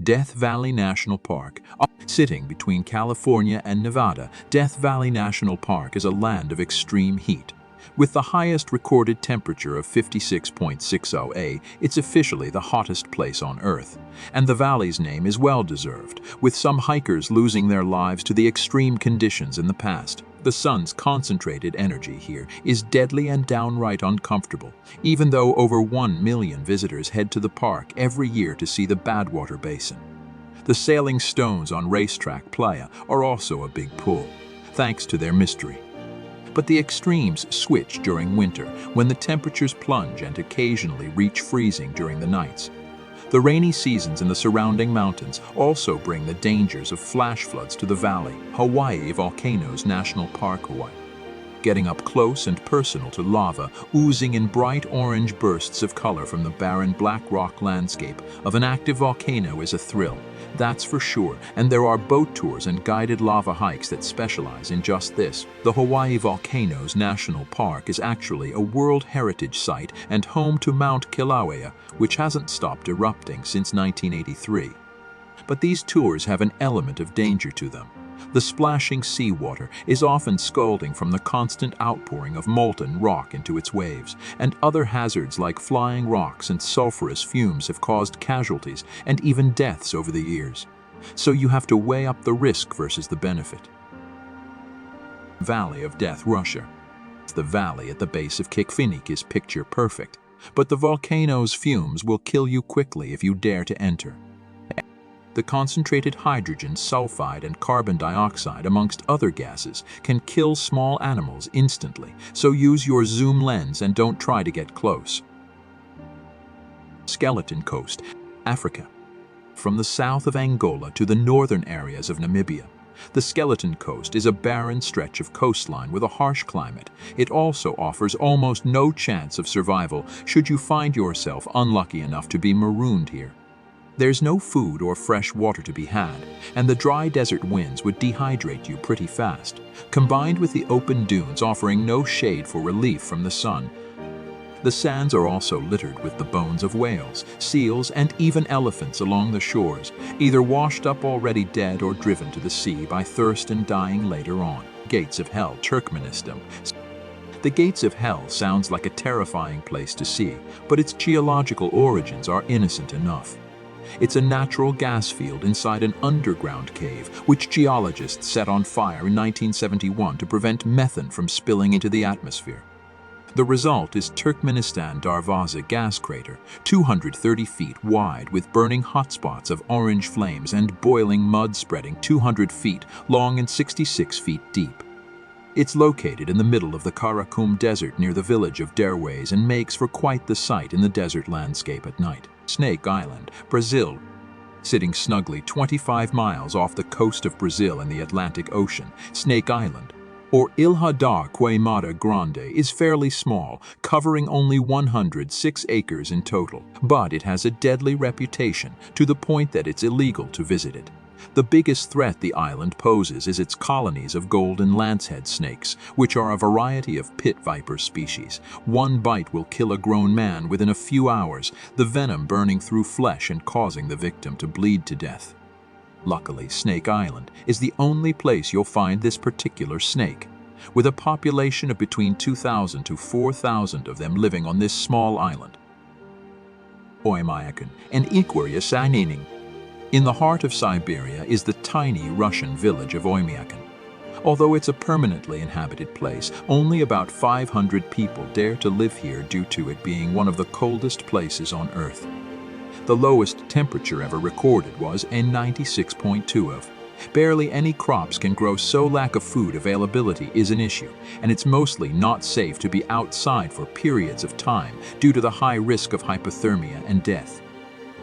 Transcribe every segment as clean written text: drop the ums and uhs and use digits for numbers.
Death Valley National Park. Sitting between California and Nevada, Death Valley National Park is a land of extreme heat. With the highest recorded temperature of 56.60 A, it's officially the hottest place on Earth. And the valley's name is well-deserved, with some hikers losing their lives to the extreme conditions in the past. The sun's concentrated energy here is deadly and downright uncomfortable, even though over 1 million visitors head to the park every year to see the Badwater Basin. The sailing stones on Racetrack Playa are also a big pull, thanks to their mystery. But the extremes switch during winter, when the temperatures plunge and occasionally reach freezing during the nights. The rainy seasons in the surrounding mountains also bring the dangers of flash floods to the valley. Hawaii Volcanoes National Park, Hawaii. Getting up close and personal to lava oozing in bright orange bursts of color from the barren black rock landscape of an active volcano is a thrill, that's for sure, and there are boat tours and guided lava hikes that specialize in just this. The Hawaii Volcanoes National Park is actually a World Heritage Site and home to Mount Kilauea, which hasn't stopped erupting since 1983. But these tours have an element of danger to them. The splashing seawater is often scalding from the constant outpouring of molten rock into its waves, and other hazards like flying rocks and sulfurous fumes have caused casualties and even deaths over the years. So you have to weigh up the risk versus the benefit. Valley of Death, Russia. The valley at the base of Kikfinik is picture perfect, but the volcano's fumes will kill you quickly if you dare to enter. The concentrated hydrogen sulfide and carbon dioxide, amongst other gases, can kill small animals instantly, so use your zoom lens and don't try to get close. Skeleton Coast, Africa. From the south of Angola to the northern areas of Namibia, the Skeleton Coast is a barren stretch of coastline with a harsh climate. It also offers almost no chance of survival should you find yourself unlucky enough to be marooned here. There's no food or fresh water to be had, and the dry desert winds would dehydrate you pretty fast, combined with the open dunes offering no shade for relief from the sun. The sands are also littered with the bones of whales, seals, and even elephants along the shores, either washed up already dead or driven to the sea by thirst and dying later on. Gates of Hell, Turkmenistan. The Gates of Hell sounds like a terrifying place to see, but its geological origins are innocent enough. It's a natural gas field inside an underground cave, which geologists set on fire in 1971 to prevent methane from spilling into the atmosphere. The result is Turkmenistan Darvaza gas crater, 230 feet wide with burning hotspots of orange flames and boiling mud spreading 200 feet long and 66 feet deep. It's located in the middle of the Karakum Desert near the village of Derways and makes for quite the sight in the desert landscape at night. Snake Island, Brazil. Sitting snugly 25 miles off the coast of Brazil in the Atlantic Ocean, Snake Island, or Ilha da Queimada Grande, is fairly small, covering only 106 acres in total. But it has a deadly reputation to the point that it's illegal to visit it. The biggest threat the island poses is its colonies of golden lancehead snakes, which are a variety of pit viper species. One bite will kill a grown man within a few hours, the venom burning through flesh and causing the victim to bleed to death. Luckily, Snake Island is the only place you'll find this particular snake, with a population of between 2,000 to 4,000 of them living on this small island. Oymyakon and Iquarius. In the heart of Siberia is the tiny Russian village of Oymyakon. Although it's a permanently inhabited place, only about 500 people dare to live here due to it being one of the coldest places on Earth. The lowest temperature ever recorded was N96.2 of. Barely any crops can grow, so lack of food availability is an issue, and it's mostly not safe to be outside for periods of time due to the high risk of hypothermia and death.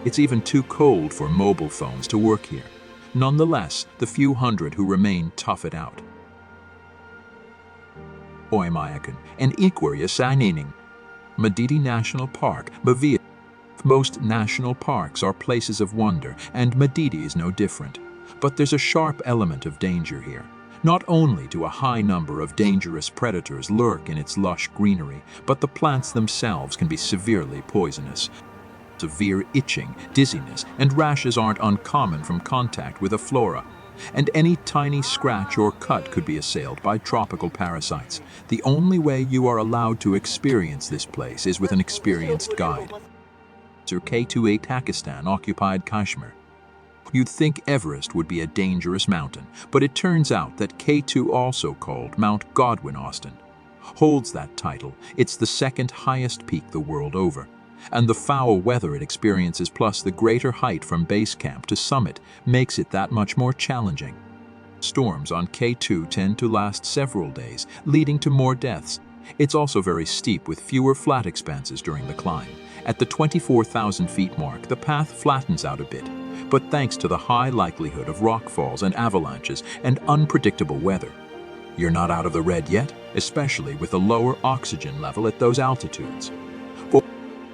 It's even too cold for mobile phones to work here. Nonetheless, the few hundred who remain tough it out. Oymyakon and Iquarius. Madidi National Park, Bavia. Most national parks are places of wonder, and Madidi is no different. But there's a sharp element of danger here. Not only do a high number of dangerous predators lurk in its lush greenery, but the plants themselves can be severely poisonous. severe itching, dizziness, and rashes aren't uncommon from contact with a flora. And any tiny scratch or cut could be assailed by tropical parasites. The only way you are allowed to experience this place is with an experienced guide. K2 Pakistan occupied Kashmir. You'd think Everest would be a dangerous mountain, but it turns out that K2, also called Mount Godwin Austen, holds that title. It's the second highest peak the world over, and the foul weather it experiences plus the greater height from base camp to summit makes it that much more challenging. Storms on K2 tend to last several days, leading to more deaths. It's also very steep with fewer flat expanses during the climb. At the 24,000 feet mark, the path flattens out a bit, but thanks to the high likelihood of rockfalls and avalanches and unpredictable weather, you're not out of the red yet, especially with the lower oxygen level at those altitudes.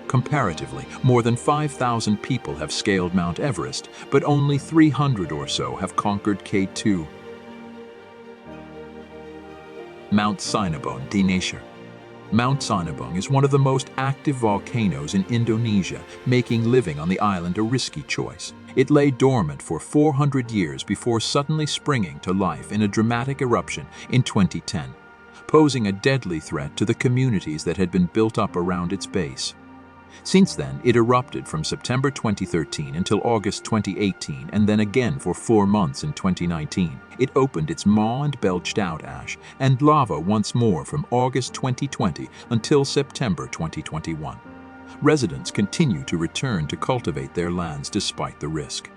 Comparatively, more than 5,000 people have scaled Mount Everest, but only 300 or so have conquered K2. Mount Sinabung, Indonesia. Mount Sinabung is one of the most active volcanoes in Indonesia, making living on the island a risky choice. It lay dormant for 400 years before suddenly springing to life in a dramatic eruption in 2010, posing a deadly threat to the communities that had been built up around its base. Since then, it erupted from September 2013 until August 2018 and then again for 4 months in 2019. It opened its maw and belched out ash and lava once more from August 2020 until September 2021. Residents continue to return to cultivate their lands despite the risk.